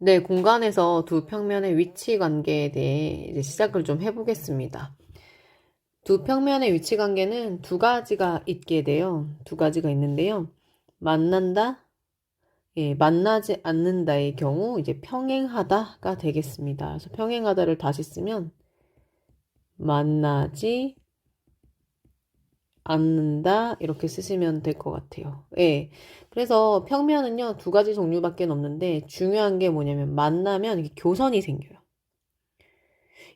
네, 공간에서 두 평면의 위치 관계에 대해 이제 시작을 좀 해보겠습니다. 두 평면의 위치 관계는 두 가지가 있게 돼요. 두 가지가 있는데요. 만난다, 만나지 않는다의 경우 이제 평행하다가 되겠습니다. 그래서 평행하다를 다시 쓰면 만나지 않는다 이렇게 쓰시면 될 것 같아요. 예. 그래서 평면은요 두 가지 종류밖에 없는데 중요한 게 뭐냐면 만나면 이게 교선이 생겨요.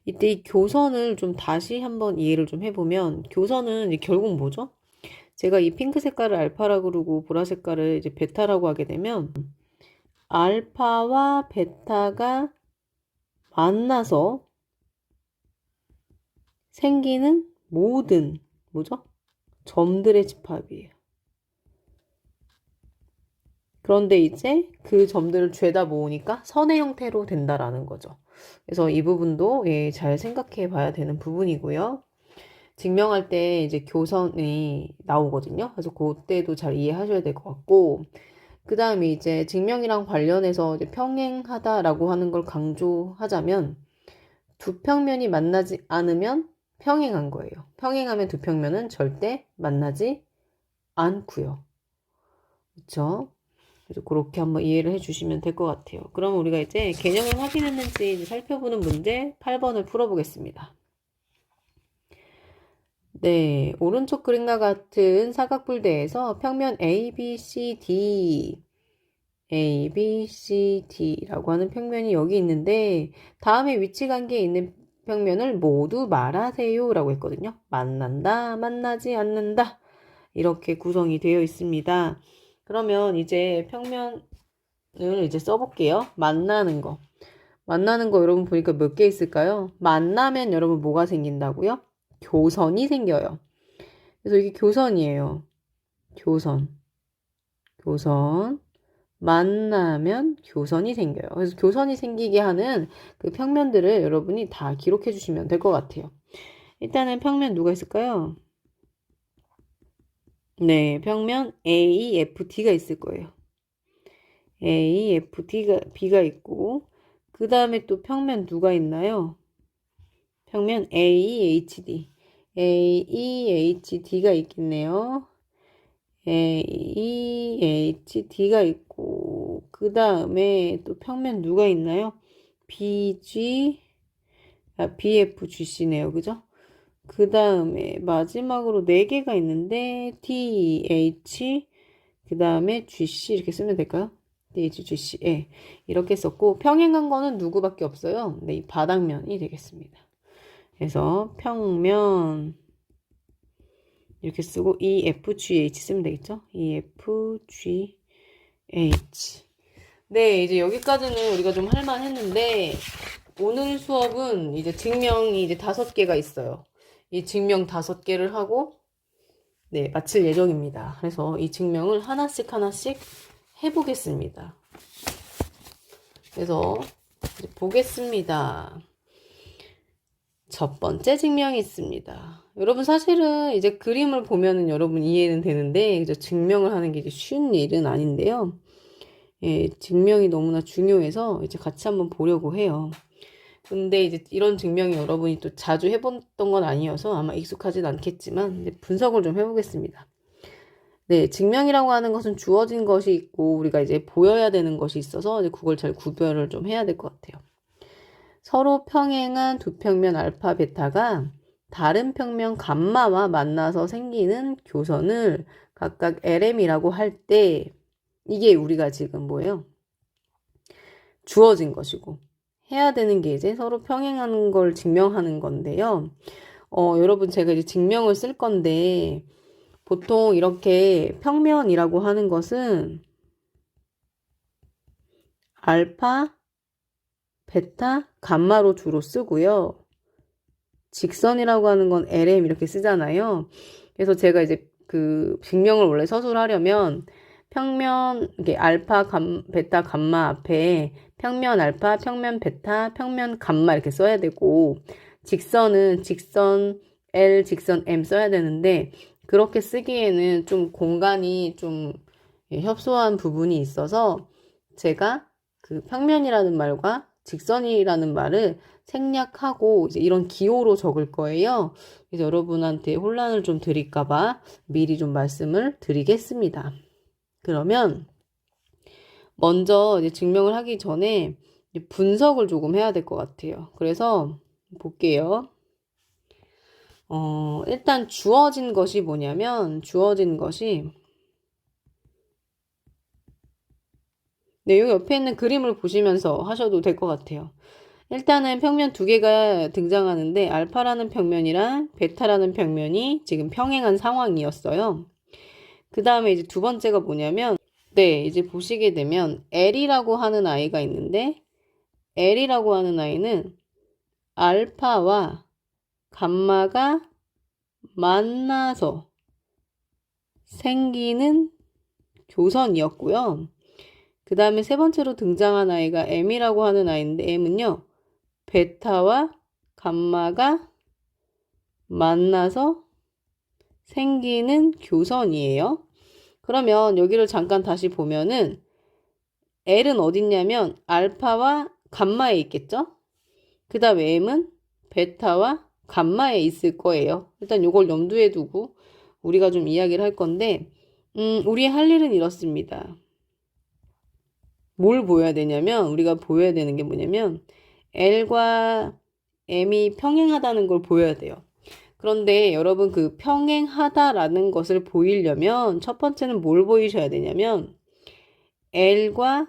이때 이 교선을 좀 다시 한번 이해를 좀 해보면 교선은 이제 결국 뭐죠? 제가 이 핑크 색깔을 알파라고 그러고 보라 색깔을 이제 베타라고 하게 되면 알파와 베타가 만나서 생기는 모든 뭐죠? 점들의 집합이에요. 그런데 이제 그 점들을 죄다 모으니까 선의 형태로 된다라는 거죠. 그래서 이 부분도 잘 생각해 봐야 되는 부분이고요. 증명할 때 이제 교선이 나오거든요. 그래서 그때도 잘 이해하셔야 될 것 같고, 그 다음에 이제 증명이랑 관련해서 이제 평행하다라고 하는 걸 강조하자면, 두 평면이 만나지 않으면 평행한 거예요. 평행하면 두 평면은 절대 만나지 않고요. 그렇죠? 그래서 그렇게 한번 이해를 해주시면 될 것 같아요. 그럼 우리가 이제 개념을 확인했는지 이제 살펴보는 문제 8번을 풀어보겠습니다. 네, 오른쪽 그림과 같은 사각불대에서 평면 ABCD라고 하는 평면이 여기 있는데 다음에 위치 관계에 있는 평면을 모두 말하세요 라고 했거든요. 만난다, 만나지 않는다 이렇게 구성이 되어 있습니다. 그러면 이제 평면을 이제 써볼게요. 만나는 거 여러분 보니까 몇 개 있을까요? 만나면 여러분 뭐가 생긴다고요? 교선이 생겨요. 그래서 이게 교선이에요. 교선. 만나면 교선이 생겨요. 그래서 교선이 생기게 하는 그 평면들을 여러분이 다 기록해 주시면 될 것 같아요. 일단은 평면 누가 있을까요? 네, 평면 AEFD가 있을 거예요. B가 있고, 그 다음에 또 평면 누가 있나요? 평면 AEHD가 있겠네요. AEHD가 있고, 그 다음에 또 평면 누가 있나요? BFGC네요. 그죠? 그 다음에 마지막으로 4개가 있는데, TH, 그 다음에 GC 이렇게 쓰면 될까요? THGC, 예. 이렇게 썼고, 평행한 거는 누구밖에 없어요. 네, 이 바닥면이 되겠습니다. 그래서 평면, 이렇게 쓰고 EFGH 쓰면 되겠죠? EFGH. 네, 이제 여기까지는 우리가 좀 할만했는데 오늘 수업은 이제 증명이 이제 5개가 있어요. 이 증명 5개를 하고 네, 마칠 예정입니다. 그래서 이 증명을 하나씩 해보겠습니다. 그래서 이제 보겠습니다. 첫 번째 증명이 있습니다. 여러분 사실은 이제 그림을 보면은 여러분 이해는 되는데 이제 증명을 하는 게 이제 쉬운 일은 아닌데요. 예, 증명이 너무나 중요해서 이제 같이 한번 보려고 해요. 근데 이제 이런 증명이 여러분이 또 자주 해봤던 건 아니어서 아마 익숙하진 않겠지만 이제 분석을 좀 해보겠습니다. 네, 증명이라고 하는 것은 주어진 것이 있고 우리가 이제 보여야 되는 것이 있어서 이제 그걸 잘 구별을 좀 해야 될 것 같아요. 서로 평행한 두 평면 알파, 베타가 다른 평면 감마와 만나서 생기는 교선을 각각 LM이라고 할 때 이게 우리가 지금 뭐예요? 주어진 것이고 해야 되는 게 이제 서로 평행하는 걸 증명하는 건데요. 여러분 제가 이제 증명을 쓸 건데 보통 이렇게 평면이라고 하는 것은 알파, 베타, 감마로 주로 쓰고요. 직선이라고 하는 건 LM 이렇게 쓰잖아요. 그래서 제가 이제 그 증명을 원래 서술하려면 평면, 이게 알파, 베타, 감마 앞에 평면 알파, 평면 베타, 평면 감마 이렇게 써야 되고 직선은 직선 L, 직선 M 써야 되는데 그렇게 쓰기에는 좀 공간이 좀 협소한 부분이 있어서 제가 그 평면이라는 말과 직선이라는 말을 생략하고 이제 이런 기호로 적을 거예요. 그래서 여러분한테 혼란을 좀 드릴까봐 미리 좀 말씀을 드리겠습니다. 그러면 먼저 이제 증명을 하기 전에 분석을 조금 해야 될 것 같아요. 그래서 볼게요. 일단 주어진 것이 뭐냐면, 주어진 것이, 네, 여기 옆에 있는 그림을 보시면서 하셔도 될 것 같아요. 일단은 평면 두 개가 등장하는데, 알파라는 평면이랑 베타라는 평면이 지금 평행한 상황이었어요. 그 다음에 이제 두 번째가 뭐냐면, 네, 이제 보시게 되면, L이라고 하는 아이가 있는데, L이라고 하는 아이는 알파와 감마가 만나서 생기는 교선이었고요. 그 다음에 세 번째로 등장한 아이가 M이라고 하는 아이인데 M은요. 베타와 감마가 만나서 생기는 교선이에요. 그러면 여기를 잠깐 다시 보면은 L은 어딨냐면 알파와 감마에 있겠죠? 그 다음에 M은 베타와 감마에 있을 거예요. 일단 이걸 염두에 두고 우리가 좀 이야기를 할 건데 우리 할 일은 이렇습니다. 뭘 보여야 되냐면 우리가 보여야 되는 게 뭐냐면 L과 M이 평행하다는 걸 보여야 돼요. 그런데 여러분 그 평행하다라는 것을 보이려면 첫 번째는 뭘 보이셔야 되냐면 L과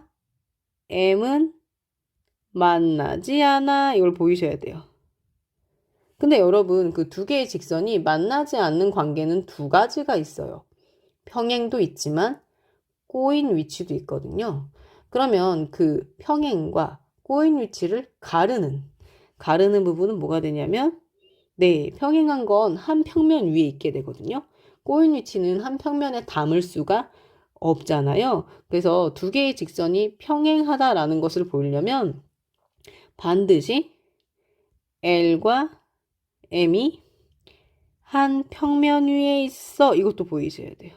M은 만나지 않아 이걸 보이셔야 돼요. 근데 여러분 그 두 개의 직선이 만나지 않는 관계는 두 가지가 있어요. 평행도 있지만 꼬인 위치도 있거든요. 그러면 그 평행과 꼬인 위치를 가르는 부분은 뭐가 되냐면 네, 평행한 건 한 평면 위에 있게 되거든요. 꼬인 위치는 한 평면에 담을 수가 없잖아요. 그래서 두 개의 직선이 평행하다라는 것을 보이려면 반드시 L과 M이 한 평면 위에 있어. 이것도 보이셔야 돼요.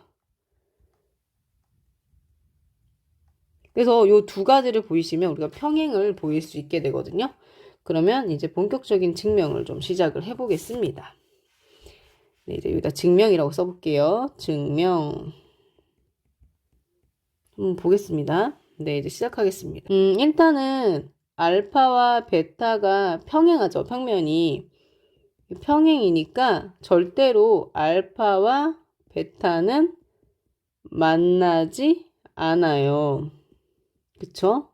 그래서 이 두 가지를 보이시면 우리가 평행을 보일 수 있게 되거든요. 그러면 이제 본격적인 증명을 좀 시작을 해보겠습니다. 네, 이제 여기다 증명이라고 써볼게요. 증명. 보겠습니다. 네, 이제 시작하겠습니다. 일단은 알파와 베타가 평행하죠. 평면이. 평행이니까 절대로 알파와 베타는 만나지 않아요. 그쵸?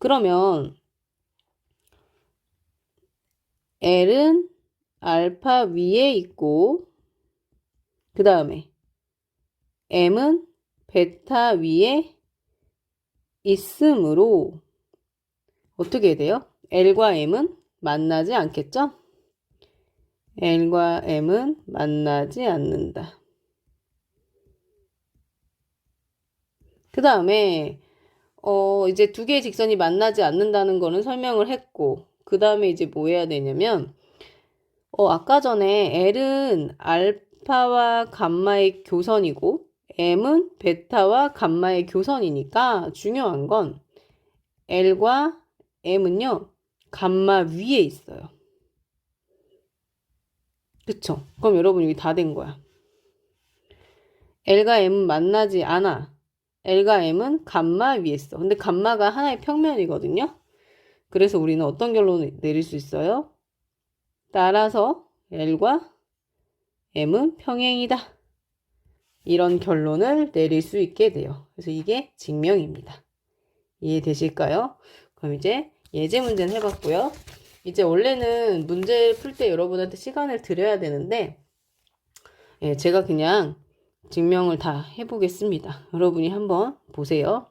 그러면 L은 알파 위에 있고 그 다음에 M은 베타 위에 있으므로 어떻게 돼요? L과 M은 만나지 않겠죠? L과 M은 만나지 않는다. 그 다음에 이제 두 개의 직선이 만나지 않는다는 거는 설명을 했고 그 다음에 이제 뭐 해야 되냐면 아까 전에 L은 알파와 감마의 교선이고 M은 베타와 감마의 교선이니까 중요한 건 L과 M은요 감마 위에 있어요. 그쵸? 그럼 여러분 여기 다 된 거야. L과 M은 만나지 않아. L과 M은 감마 위에 있어. 근데 감마가 하나의 평면이거든요. 그래서 우리는 어떤 결론을 내릴 수 있어요? 따라서 L과 M은 평행이다. 이런 결론을 내릴 수 있게 돼요. 그래서 이게 증명입니다. 이해되실까요? 그럼 이제 예제 문제는 해봤고요. 이제 원래는 문제 풀 때 여러분한테 시간을 드려야 되는데 제가 그냥 증명을 다 해보겠습니다. 여러분이 한번 보세요.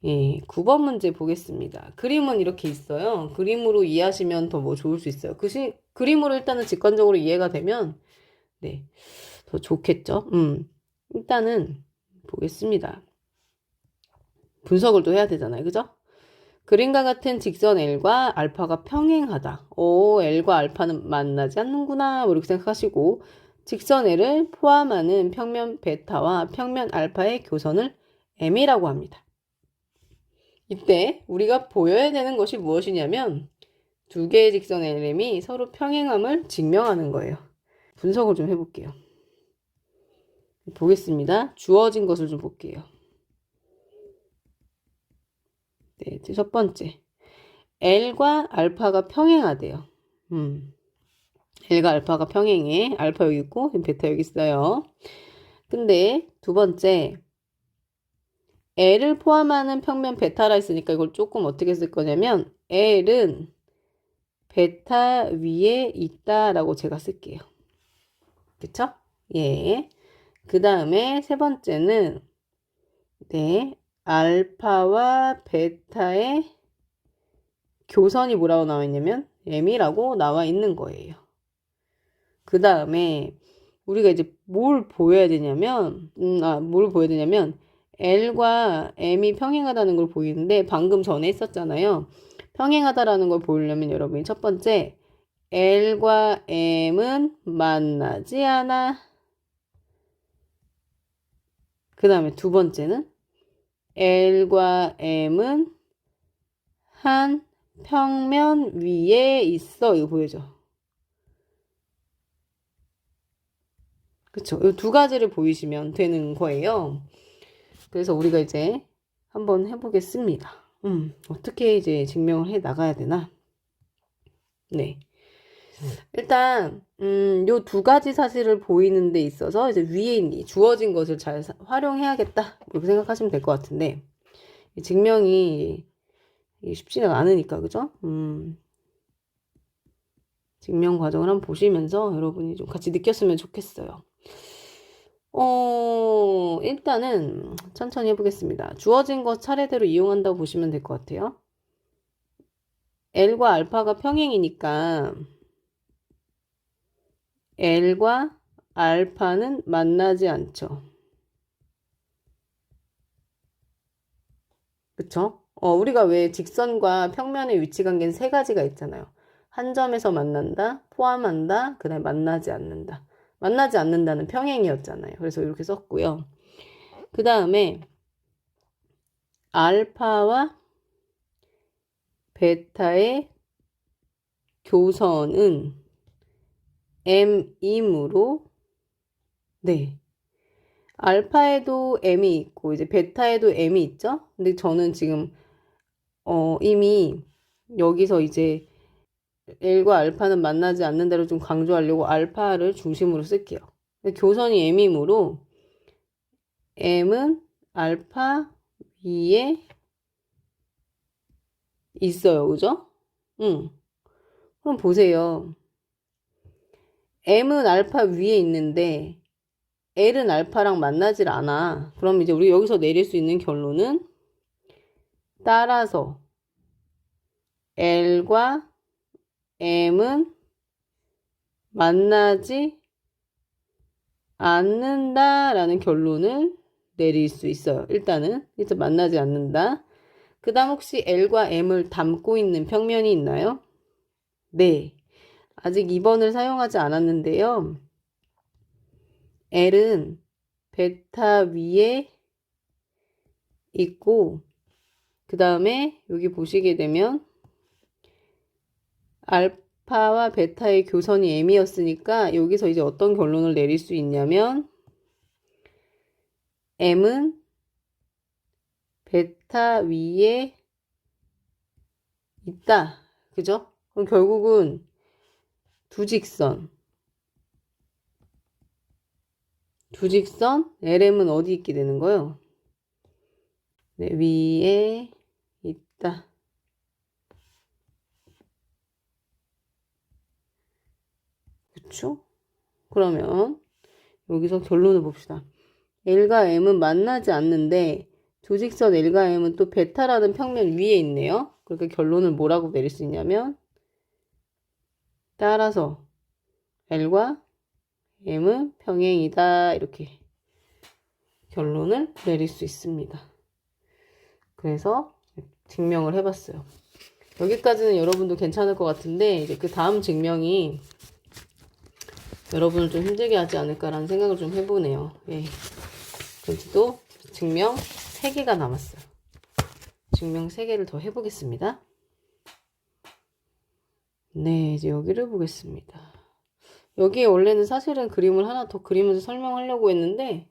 9번 문제 보겠습니다. 그림은 이렇게 있어요. 그림으로 이해하시면 더 뭐 좋을 수 있어요. 그림으로 일단은 직관적으로 이해가 되면 네, 더 좋겠죠. 일단은 보겠습니다. 분석을 또 해야 되잖아요. 그죠? 그림과 같은 직선 L과 알파가 평행하다. L과 알파는 만나지 않는구나. 뭐 이렇게 생각하시고 직선 L을 포함하는 평면 베타와 평면 알파의 교선을 M이라고 합니다. 이때 우리가 보여야 되는 것이 무엇이냐면 두 개의 직선 LM이 서로 평행함을 증명하는 거예요. 분석을 좀 해볼게요. 보겠습니다. 주어진 것을 좀 볼게요. 네, 첫 번째. L과 알파가 평행하대요. L과 알파가 평행해. 알파 여기 있고, 베타 여기 있어요. 근데 두 번째. L을 포함하는 평면 베타라 했으니까 이걸 조금 어떻게 쓸 거냐면, L은 베타 위에 있다라고 제가 쓸게요. 그쵸? 예. 그 다음에 세 번째는, 네, 알파와 베타의 교선이 뭐라고 나와 있냐면 M이라고 나와 있는 거예요. 그 다음에 우리가 이제 뭘 보여야 되냐면 L과 M이 평행하다는 걸 보이는데 방금 전에 했었잖아요. 평행하다라는 걸 보이려면 여러분이 첫 번째 L과 M은 만나지 않아. 그 다음에 두 번째는 L과 M은 한 평면 위에 있어. 이거 보여줘. 그쵸? 이 두 가지를 보이시면 되는 거예요. 그래서 우리가 이제 한번 해보겠습니다. 어떻게 이제 증명을 해 나가야 되나? 네. 일단, 요 두 가지 사실을 보이는 데 있어서 이제 위에 주어진 것을 잘 활용해야겠다. 이렇게 생각하시면 될 것 같은데, 증명이 쉽지가 않으니까, 그죠? 증명 과정을 한번 보시면서 여러분이 좀 같이 느꼈으면 좋겠어요. 일단은 천천히 해보겠습니다. 주어진 것 차례대로 이용한다고 보시면 될 것 같아요. L과 알파가 평행이니까 L과 알파는 만나지 않죠. 그쵸? 우리가 왜 직선과 평면의 위치 관계는 세 가지가 있잖아요. 한 점에서 만난다, 포함한다, 그 다음에 만나지 않는다. 만나지 않는다는 평행이었잖아요. 그래서 이렇게 썼고요. 그 다음에 알파와 베타의 교선은 M이므로 네. 알파에도 M이 있고 이제 베타에도 M이 있죠? 근데 저는 지금 이미 여기서 이제 L과 알파는 만나지 않는 대로 좀 강조하려고 알파를 중심으로 쓸게요. 교선이 M이므로 M은 알파 위에 있어요. 그죠? 그럼 보세요. M은 알파 위에 있는데 L은 알파랑 만나질 않아. 그럼 이제 우리 여기서 내릴 수 있는 결론은 따라서 L과 M은 만나지 않는다라는 결론을 내릴 수 있어요. 일단은 만나지 않는다. 그 다음 혹시 L과 M을 담고 있는 평면이 있나요? 네. 아직 2번을 사용하지 않았는데요. L은 베타 위에 있고 그 다음에 여기 보시게 되면 알파와 베타의 교선이 M이었으니까 여기서 이제 어떤 결론을 내릴 수 있냐면 M은 베타 위에 있다. 그죠? 그럼 결국은 두 직선 LM은 어디 있게 되는 거예요? 네, 위에 있다. 그쵸? 그러면 여기서 결론을 봅시다. L과 M은 만나지 않는데 두 직선 L과 M은 또 베타라는 평면 위에 있네요. 그러니까 결론을 뭐라고 내릴 수 있냐면 따라서 L과 M은 평행이다. 이렇게 결론을 내릴 수 있습니다. 그래서 증명을 해봤어요. 여기까지는 여러분도 괜찮을 것 같은데 이제 그 다음 증명이 여러분을 좀 힘들게 하지 않을까라는 생각을 좀 해보네요. 예. 그래도 증명 3개가 남았어요. 증명 3개를 더 해보겠습니다. 네, 이제 여기를 보겠습니다. 여기에 원래는 사실은 그림을 하나 더 그리면서 설명하려고 했는데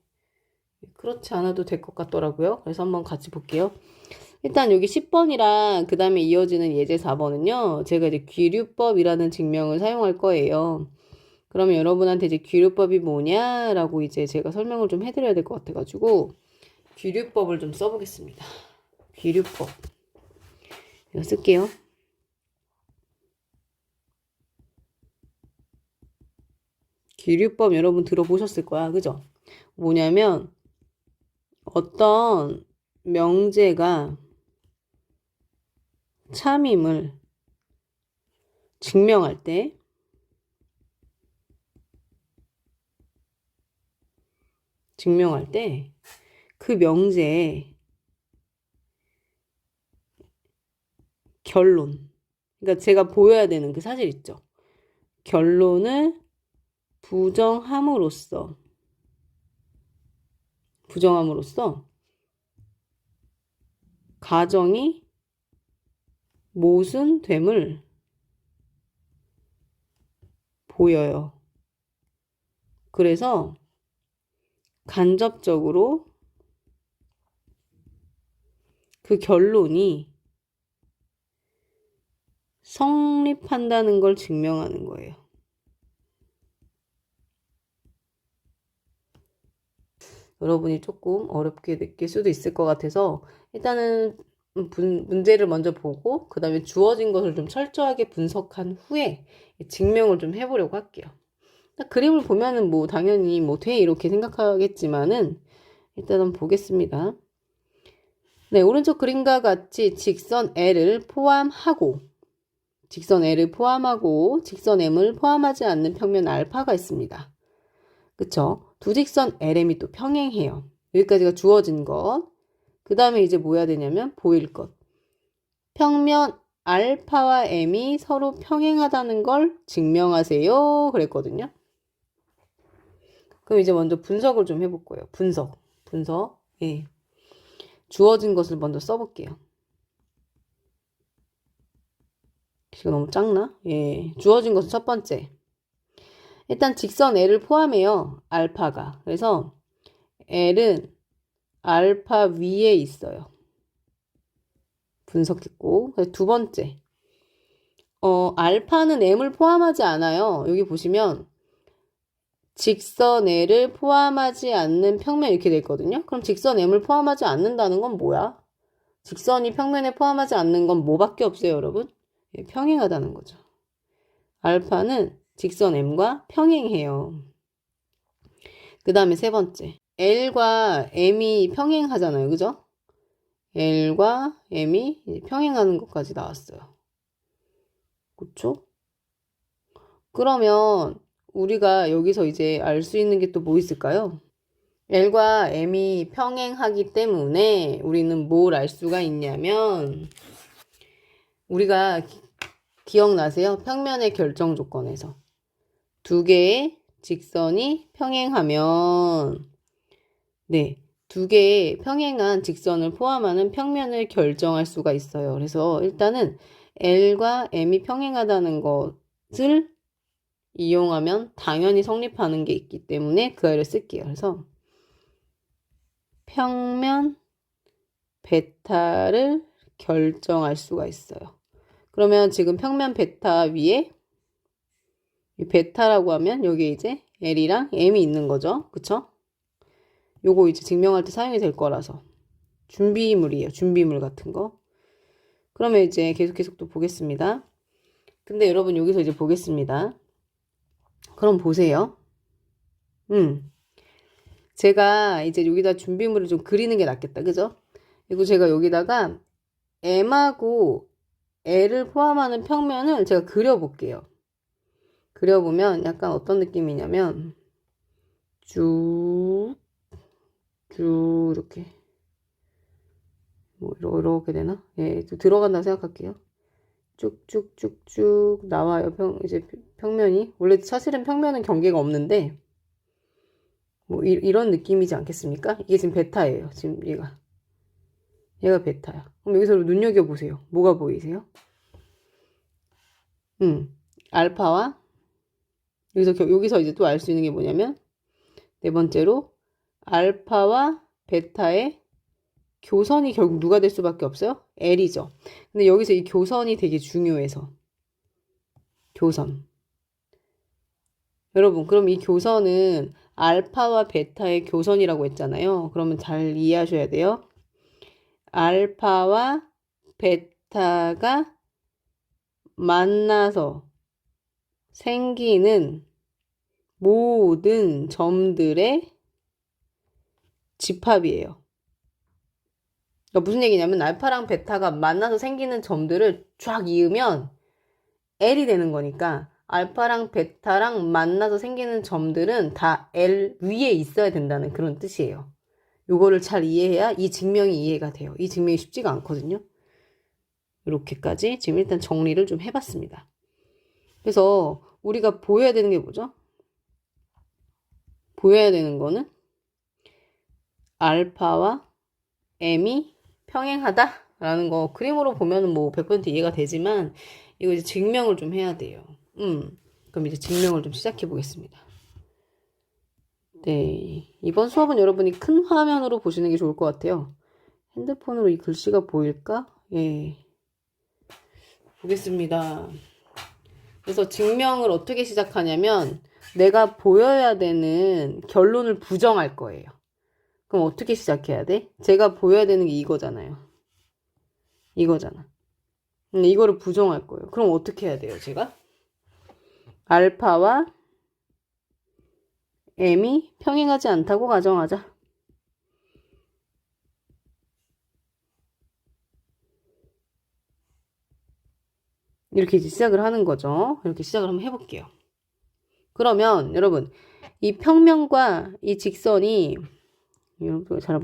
그렇지 않아도 될 것 같더라고요. 그래서 한번 같이 볼게요. 일단 여기 10번이랑 그 다음에 이어지는 예제 4번은요. 제가 이제 귀류법이라는 증명을 사용할 거예요. 그러면 여러분한테 이제 귀류법이 뭐냐라고 이제 제가 설명을 좀 해드려야 될 것 같아가지고 귀류법을 좀 써보겠습니다. 귀류법. 이거 쓸게요. 귀류법 여러분 들어보셨을 거야. 그죠? 뭐냐면 어떤 명제가 참임을 증명할 때 그 명제의 결론, 그러니까 제가 보여야 되는 그 사실 있죠. 결론을 부정함으로써 가정이 모순됨을 보여요. 그래서 간접적으로 그 결론이 성립한다는 걸 증명하는 거예요. 여러분이 조금 어렵게 느낄 수도 있을 것 같아서 일단은 문제를 먼저 보고 그 다음에 주어진 것을 좀 철저하게 분석한 후에 증명을 좀 해보려고 할게요. 그림을 보면은 뭐 당연히 뭐 돼 이렇게 생각하겠지만은 일단은 보겠습니다. 네, 오른쪽 그림과 같이 직선 L을 포함하고 직선 M을 포함하지 않는 평면 알파가 있습니다. 그쵸? 두 직선 LM이 또 평행해요. 여기까지가 주어진 것. 그 다음에 이제 뭐 해야 되냐면 보일 것. 평면 알파와 M이 서로 평행하다는 걸 증명하세요. 그랬거든요. 그럼 이제 먼저 분석을 좀 해볼 거예요. 분석. 예. 주어진 것을 먼저 써볼게요. 이거 너무 작나? 예. 주어진 것은 첫 번째. 일단 직선 L을 포함해요. 알파가. 그래서 L은 알파 위에 있어요. 분석했고. 두 번째. 알파는 M을 포함하지 않아요. 여기 보시면 직선 L을 포함하지 않는 평면 이렇게 돼 있거든요. 그럼 직선 M을 포함하지 않는다는 건 뭐야? 직선이 평면에 포함하지 않는 건 뭐밖에 없어요, 여러분? 예, 평행하다는 거죠. 알파는 직선 M과 평행해요. 그 다음에 세 번째. L과 M이 평행하잖아요. 그죠? L과 M이 평행하는 것까지 나왔어요. 그쵸? 그러면 우리가 여기서 이제 알 수 있는 게 또 뭐 있을까요? L과 M이 평행하기 때문에 우리는 뭘 알 수가 있냐면 우리가 기억나세요? 평면의 결정 조건에서 두 개의 직선이 평행하면 네, 두 개의 평행한 직선을 포함하는 평면을 결정할 수가 있어요. 그래서 일단은 L과 M이 평행하다는 것을 이용하면 당연히 성립하는 게 있기 때문에 그 아이를 쓸게요. 그래서 평면 베타를 결정할 수가 있어요. 그러면 지금 평면 베타 위에 이 베타라고 하면 여기 이제 L이랑 M이 있는 거죠. 그쵸? 요거 이제 증명할 때 사용이 될 거라서 준비물이에요. 준비물 같은 거. 그러면 이제 계속 또 보겠습니다. 근데 여러분 여기서 이제 보겠습니다. 그럼 보세요. 제가 이제 여기다 준비물을 좀 그리는 게 낫겠다. 그죠? 그리고 제가 여기다가 M하고 L을 포함하는 평면을 제가 그려볼게요. 그려보면 약간 어떤 느낌이냐면 쭉 이렇게 뭐 이렇게 되나? 예, 또 들어간다고 생각할게요. 쭉쭉쭉쭉 나와요. 이제 평면이 원래 사실은 평면은 경계가 없는데 뭐 이런 느낌이지 않겠습니까? 이게 지금 베타예요. 지금 얘가 얘가 베타야. 그럼 여기서 눈여겨보세요. 뭐가 보이세요? 알파와 여기서 이제 또 알 수 있는 게 뭐냐면 네 번째로 알파와 베타의 교선이 결국 누가 될 수밖에 없어요? L이죠. 근데 여기서 이 교선이 되게 중요해서 교선. 여러분, 그럼 이 교선은 알파와 베타의 교선이라고 했잖아요. 그러면 잘 이해하셔야 돼요. 알파와 베타가 만나서 생기는 모든 점들의 집합이에요. 그러니까 무슨 얘기냐면 알파랑 베타가 만나서 생기는 점들을 쫙 이으면 L이 되는 거니까 알파랑 베타랑 만나서 생기는 점들은 다 L 위에 있어야 된다는 그런 뜻이에요. 요거를 잘 이해해야 이 증명이 이해가 돼요. 이 증명이 쉽지가 않거든요. 이렇게까지 지금 일단 정리를 좀 해봤습니다. 그래서 우리가 보여야 되는 게 뭐죠? 보여야 되는 거는 알파와 M이 평행하다라는 거 그림으로 보면은 뭐 100% 이해가 되지만 이거 이제 증명을 좀 해야 돼요. 그럼 이제 증명을 좀 시작해 보겠습니다. 네, 이번 수업은 여러분이 큰 화면으로 보시는 게 좋을 것 같아요. 핸드폰으로 이 글씨가 보일까? 예, 보겠습니다. 그래서 증명을 어떻게 시작하냐면 내가 보여야 되는 결론을 부정할 거예요. 그럼 어떻게 시작해야 돼? 제가 보여야 되는 게 이거잖아요. 이거잖아. 근데 이거를 부정할 거예요. 그럼 어떻게 해야 돼요, 제가? 알파와 M이 평행하지 않다고 가정하자. 이렇게 이제 시작을 하는 거죠. 이렇게 시작을 한번 해볼게요. 그러면 여러분, 이 평면과 이 직선이 여러분 잘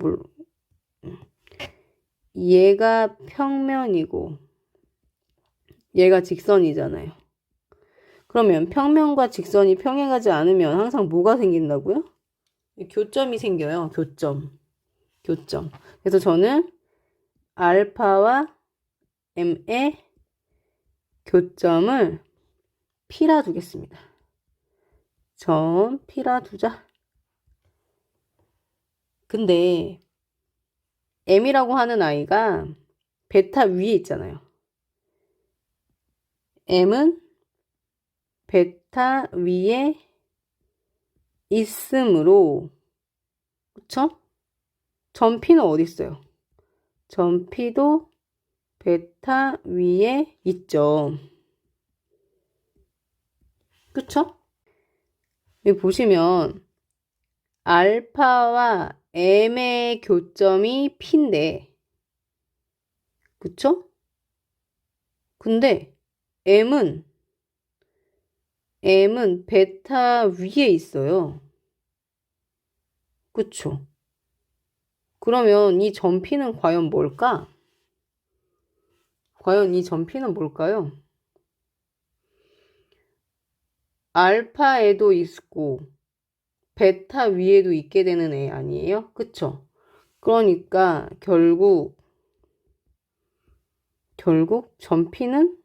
얘가 평면이고 얘가 직선이잖아요. 그러면 평면과 직선이 평행하지 않으면 항상 뭐가 생긴다고요? 교점이 생겨요. 교점. 그래서 저는 알파와 M의 교점을 P라 두겠습니다. 점 P라 두자. 근데 M이라고 하는 아이가 베타 위에 있잖아요. M은 베타 위에 있으므로 그쵸? 점 P는 어디 있어요? 점 P도 베타 위에 있죠. 그쵸? 여기 보시면 알파와 M의 교점이 P인데 그쵸? 근데 M은 베타 위에 있어요. 그쵸? 그러면 이 점 P는 과연 뭘까? 과연 이 점 P는 뭘까요? 알파에도 있고 베타 위에도 있게 되는 애 아니에요? 그쵸? 그러니까 결국 점 P는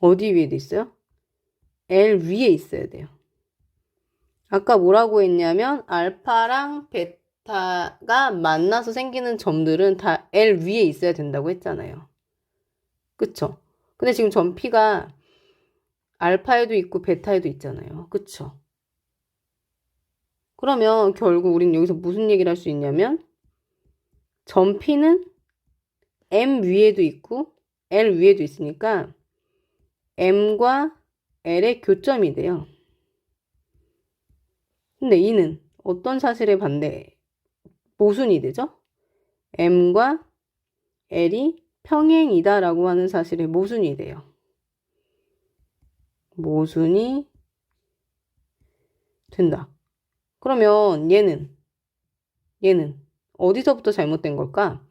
어디 위에 있어요? L 위에 있어야 돼요. 아까 뭐라고 했냐면 알파랑 베타가 만나서 생기는 점들은 다 L 위에 있어야 된다고 했잖아요. 그쵸? 근데 지금 점 P가 알파에도 있고 베타에도 있잖아요. 그쵸? 그러면 결국 우리는 여기서 무슨 얘기를 할 수 있냐면 점 P는 M 위에도 있고 L 위에도 있으니까 M과 L의 교점이 돼요. 근데 이는 어떤 사실의 반대? 모순이 되죠? M과 L이 평행이다라고 하는 사실의 모순이 돼요. 모순이 된다. 그러면 얘는 어디서부터 잘못된 걸까?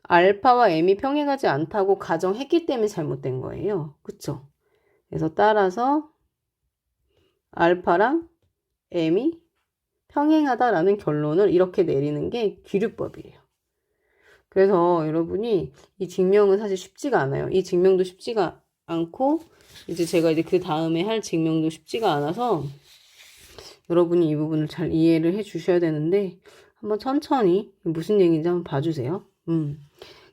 알파와 M이 평행하지 않다고 가정했기 때문에 잘못된 거예요. 그쵸? 그래서 따라서 알파랑 M이 평행하다라는 결론을 이렇게 내리는 게 귀류법이에요. 그래서 여러분이 이 증명은 사실 쉽지가 않아요. 이 증명도 쉽지가 않고 이제 제가 이제 그 다음에 할 증명도 쉽지가 않아서 여러분이 이 부분을 잘 이해를 해 주셔야 되는데 한번 천천히 무슨 얘기인지 한번 봐주세요.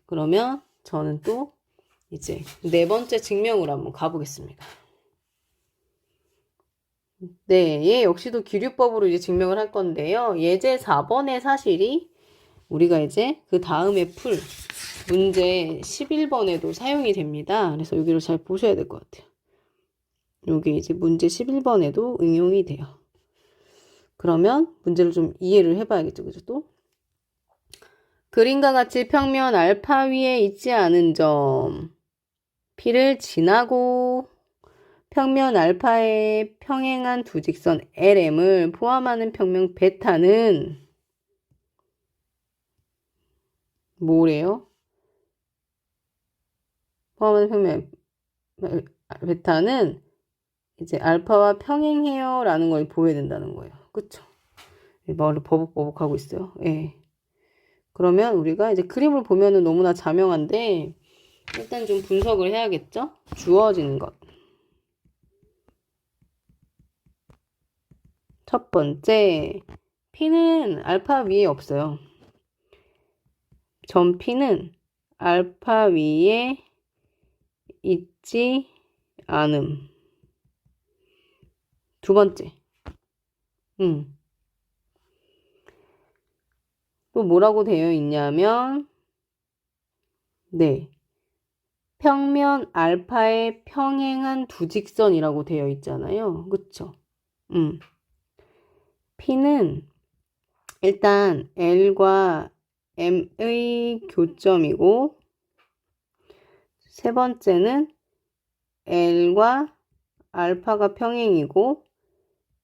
그러면 저는 또 이제 네 번째 증명으로 한번 가보겠습니다. 네, 얘 역시도 기류법으로 이제 증명을 할 건데요. 예제 4번의 사실이 우리가 이제 그 다음에 풀 문제 11번에도 사용이 됩니다. 그래서 여기를 잘 보셔야 될 것 같아요. 요게 이제 문제 11번에도 응용이 돼요. 그러면 문제를 좀 이해를 해봐야겠죠. 그죠? 또 그림과 같이 평면 알파 위에 있지 않은 점 P를 지나고 평면 알파에 평행한 두 직선 LM을 포함하는 평면 베타는 뭐래요? 포함하는 평면 베타는 이제 알파와 평행해요 라는 걸 보여야 된다는 거예요. 그쵸? 말을 버벅버벅하고 있어요. 예. 그러면 우리가 이제 그림을 보면은 너무나 자명한데 일단 좀 분석을 해야겠죠? 주어지는 것. 첫 번째, P는 알파 위에 없어요. 점 P는 알파 위에 있지 않음. 두 번째, 또 뭐라고 되어 있냐면, 네, 평면 알파에 평행한 두 직선이라고 되어 있잖아요. 그쵸? P는 일단 L과 M의 교점이고, 세 번째는 L과 알파가 평행이고,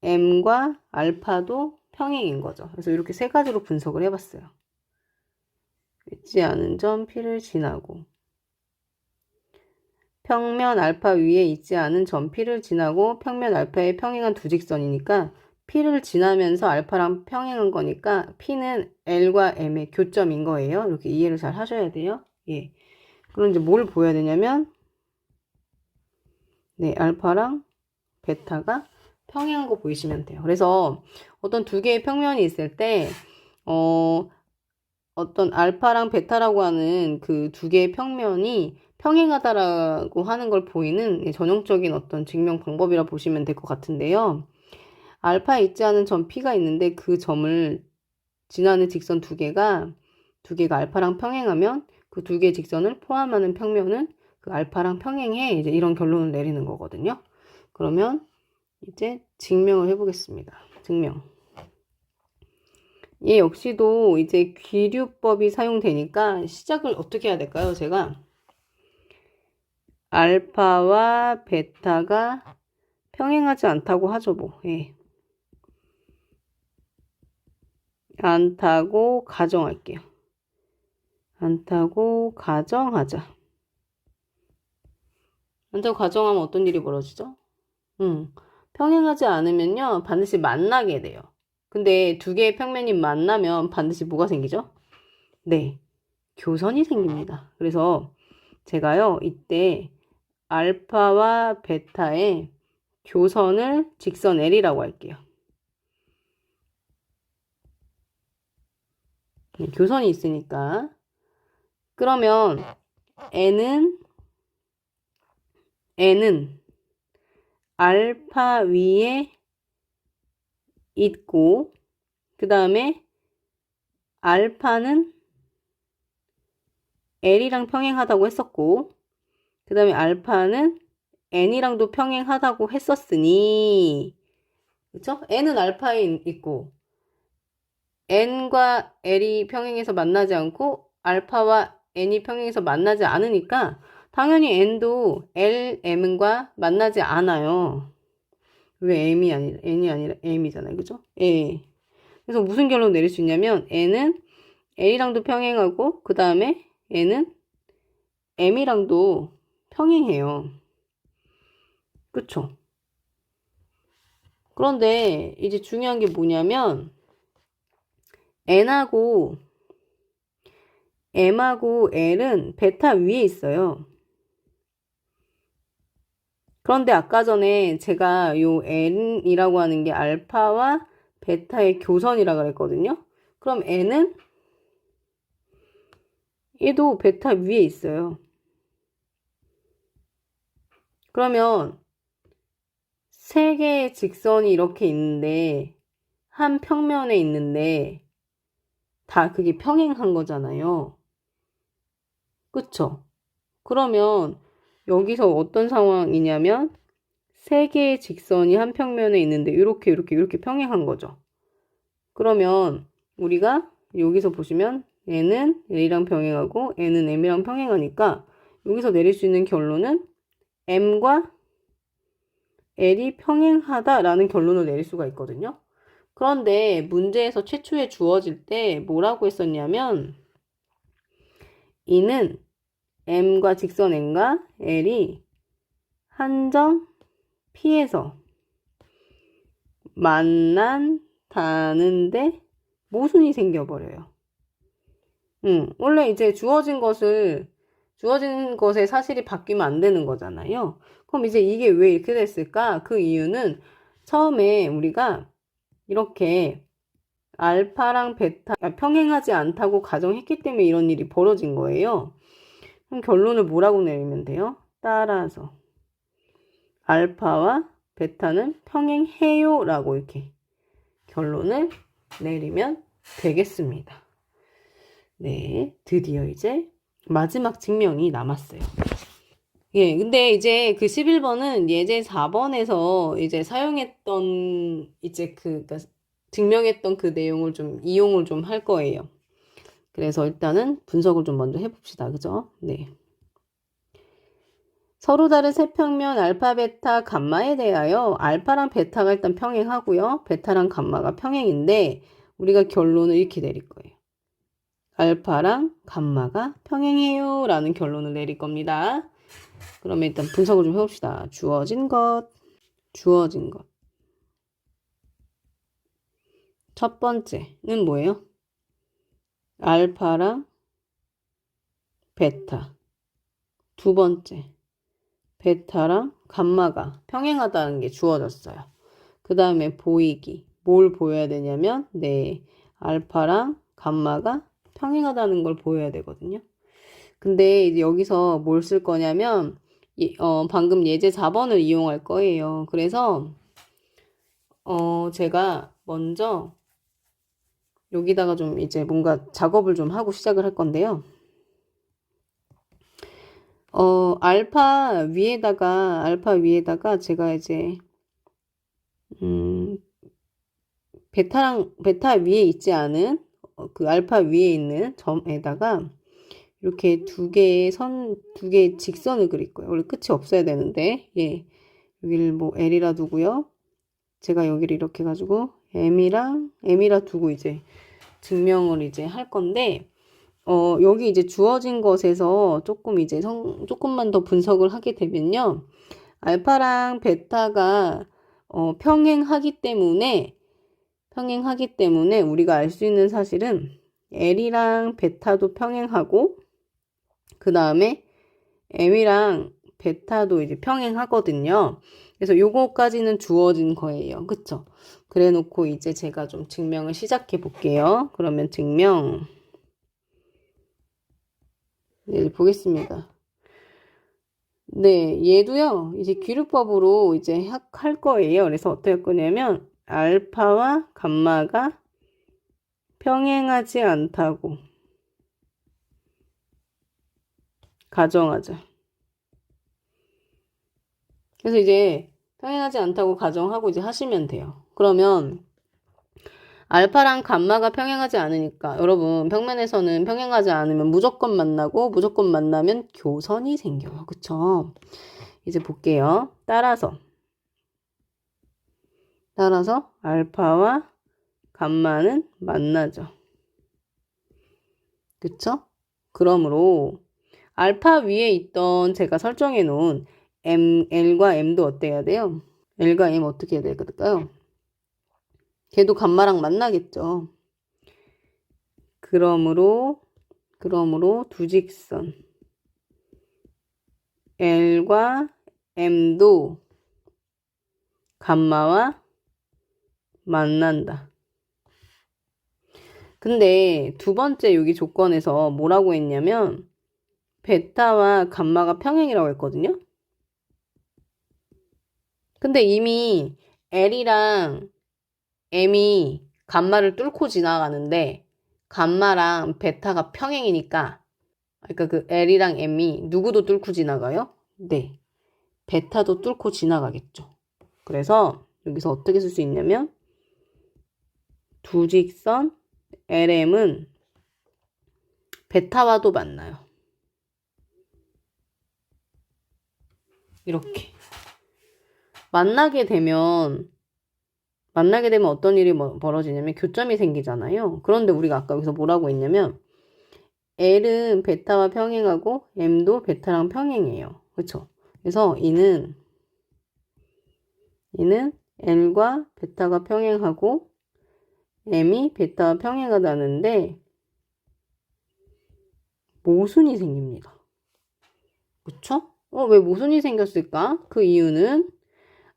M과 알파도 평행인 거죠. 그래서 이렇게 세 가지로 분석을 해봤어요. 있지 않은 점 P를 지나고, 평면 알파 위에 있지 않은 점 P를 지나고 평면 알파에 평행한 두 직선이니까 P를 지나면서 알파랑 평행한 거니까 P는 L과 M의 교점인 거예요. 이렇게 이해를 잘 하셔야 돼요. 예. 그럼 이제 뭘 보여야 되냐면 네, 알파랑 베타가 평행한 거 보이시면 돼요. 그래서 어떤 두 개의 평면이 있을 때 어떤 알파랑 베타라고 하는 그 두 개의 평면이 평행하다라고 하는 걸 보이는 전형적인 어떤 증명 방법이라 보시면 될 것 같은데요. 알파에 있지 않은 점 P가 있는데 그 점을 지나는 직선 두 개가 알파랑 평행하면 그 두 개의 직선을 포함하는 평면은 그 알파랑 평행해. 이제 이런 결론을 내리는 거거든요. 그러면 이제 증명을 해보겠습니다. 증명. 얘 역시도 이제 귀류법이 사용되니까 시작을 어떻게 해야 될까요? 제가 알파와 베타가 평행하지 않다고 하죠, 뭐. 예. 않다고 가정할게요. 않다고 가정하자. 않다고 가정하면 어떤 일이 벌어지죠? 평행하지 않으면요, 반드시 만나게 돼요. 근데 두 개의 평면이 만나면 반드시 뭐가 생기죠? 네, 교선이 생깁니다. 그래서 제가요, 이때 알파와 베타의 교선을 직선 L이라고 할게요. 교선이 있으니까. 그러면 N은 알파 위에 있고, 그 다음에 알파는 L이랑 평행하다고 했었고, 그 다음에 알파는 N이랑도 평행하다고 했었으니, 그쵸? N은 알파에 있고, N과 L이 평행해서 만나지 않고, 알파와 N이 평행해서 만나지 않으니까, 당연히 N도 L, M과 만나지 않아요. 왜 N이 아니라 M이잖아요. 그죠? 예. 그래서 무슨 결론 내릴 수 있냐면, N은 L이랑도 평행하고, 그 다음에 N은 M이랑도 평행해요. 그쵸? 그런데 이제 중요한 게 뭐냐면 N하고 M하고 L은 베타 위에 있어요. 그런데 아까 전에 제가 요 N이라고 하는 게 알파와 베타의 교선이라 그랬거든요. 그럼 N은 얘도 베타 위에 있어요. 그러면 세 개의 직선이 이렇게 있는데 한 평면에 있는데 다 그게 평행한 거잖아요. 그쵸? 그러면 여기서 어떤 상황이냐면 세 개의 직선이 한 평면에 있는데 이렇게 평행한 거죠. 그러면 우리가 여기서 보시면 N은 L이랑 평행하고 N은 M이랑 평행하니까 여기서 내릴 수 있는 결론은 M과 L이 평행하다라는 결론을 내릴 수가 있거든요. 그런데 문제에서 최초에 주어질 때 뭐라고 했었냐면 이는 M과 직선 N과 L이 한 점 P에서 만난다는데 모순이 생겨버려요. 원래 이제 주어진 것의 사실이 바뀌면 안 되는 거잖아요. 그럼 이제 이게 왜 이렇게 됐을까? 그 이유는 처음에 우리가 이렇게 알파랑 베타 평행하지 않다고 가정했기 때문에 이런 일이 벌어진 거예요. 그럼 결론을 뭐라고 내리면 돼요? 따라서 알파와 베타는 평행해요 라고 이렇게 결론을 내리면 되겠습니다. 네, 드디어 이제 마지막 증명이 남았어요. 예, 근데 이제 그 11번은 예제 4번에서 이제 사용했던 이제 그러니까 증명했던 그 내용을 좀 이용을 좀 할 거예요. 그래서 일단은 분석을 좀 먼저 해봅시다. 그죠? 네. 서로 다른 세 평면 알파, 베타, 감마에 대하여 알파랑 베타가 일단 평행하고요. 베타랑 감마가 평행인데 우리가 결론을 이렇게 내릴 거예요. 알파랑 감마가 평행해요 라는 결론을 내릴 겁니다. 그러면 일단 분석을 좀 해봅시다. 주어진 것. 첫 번째는 뭐예요? 알파랑 베타. 두 번째, 베타랑 감마가 평행하다는 게 주어졌어요. 그 다음에 보이기. 뭘 보여야 되냐면, 네, 알파랑 감마가 평행하다는 걸 보여야 되거든요. 근데 이제 여기서 뭘 쓸 거냐면, 방금 예제 4번을 이용할 거예요. 그래서, 제가 먼저 여기다가 좀 이제 뭔가 작업을 좀 하고 시작을 할 건데요. 알파 위에다가 제가 이제, 베타 위에 있지 않은, 그 알파 위에 있는 점에다가 이렇게 두 개의 직선을 그릴 거예요. 원래 끝이 없어야 되는데, 예. 여기를 뭐 L이라 두고요. 제가 여기를 이렇게 해가지고 M이라 두고 이제 증명을 이제 할 건데, 여기 이제 주어진 것에서 조금만 더 분석을 하게 되면요. 알파랑 베타가, 평행하기 때문에 우리가 알 수 있는 사실은 L이랑 베타도 평행하고, 그 다음에 M이랑 베타도 이제 평행하거든요. 그래서 요거까지는 주어진 거예요. 그쵸? 그래 놓고 이제 제가 좀 증명을 시작해 볼게요. 그러면 증명. 네, 보겠습니다. 네, 얘도요, 이제 귀류법으로 이제 할 거예요. 그래서 어떻게 할 거냐면, 알파와 감마가 평행하지 않다고 가정하자. 그래서 이제 평행하지 않다고 가정하고 이제 하시면 돼요. 그러면 알파랑 감마가 평행하지 않으니까 여러분 평면에서는 평행하지 않으면 무조건 만나고 무조건 만나면 교선이 생겨요. 그쵸? 이제 볼게요. 따라서 알파와 감마는 만나죠. 그쵸? 그러므로 알파 위에 있던 제가 설정해 놓은 L과 M도 어때야 돼요? L과 M 어떻게 해야 될까요? 걔도 감마랑 만나겠죠. 그러므로 그러므로 두 직선 L과 M도 감마와 만난다. 근데 두 번째 여기 조건에서 뭐라고 했냐면 베타와 감마가 평행이라고 했거든요. 근데 이미 L이랑 M이 감마를 뚫고 지나가는데 감마랑 베타가 평행이니까 그러니까 그 L이랑 M이 누구도 뚫고 지나가요? 네. 베타도 뚫고 지나가겠죠. 그래서 여기서 어떻게 쓸 수 있냐면 두 직선 LM은 베타와도 만나요. 이렇게. 만나게 되면 어떤 일이 벌어지냐면 교점이 생기잖아요. 그런데 우리가 아까 여기서 뭐라고 했냐면 L은 베타와 평행하고 M도 베타랑 평행해요. 그렇죠? 그래서 이는 L과 베타가 평행하고 M이 베타와 평행하다는데 모순이 생깁니다. 그쵸? 왜 모순이 생겼을까? 그 이유는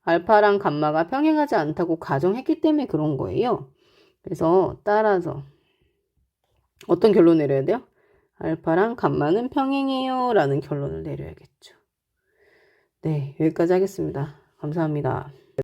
알파랑 감마가 평행하지 않다고 가정했기 때문에 그런 거예요. 그래서 따라서 어떤 결론 내려야 돼요? 알파랑 감마는 평행해요 라는 결론을 내려야겠죠. 네, 여기까지 하겠습니다. 감사합니다.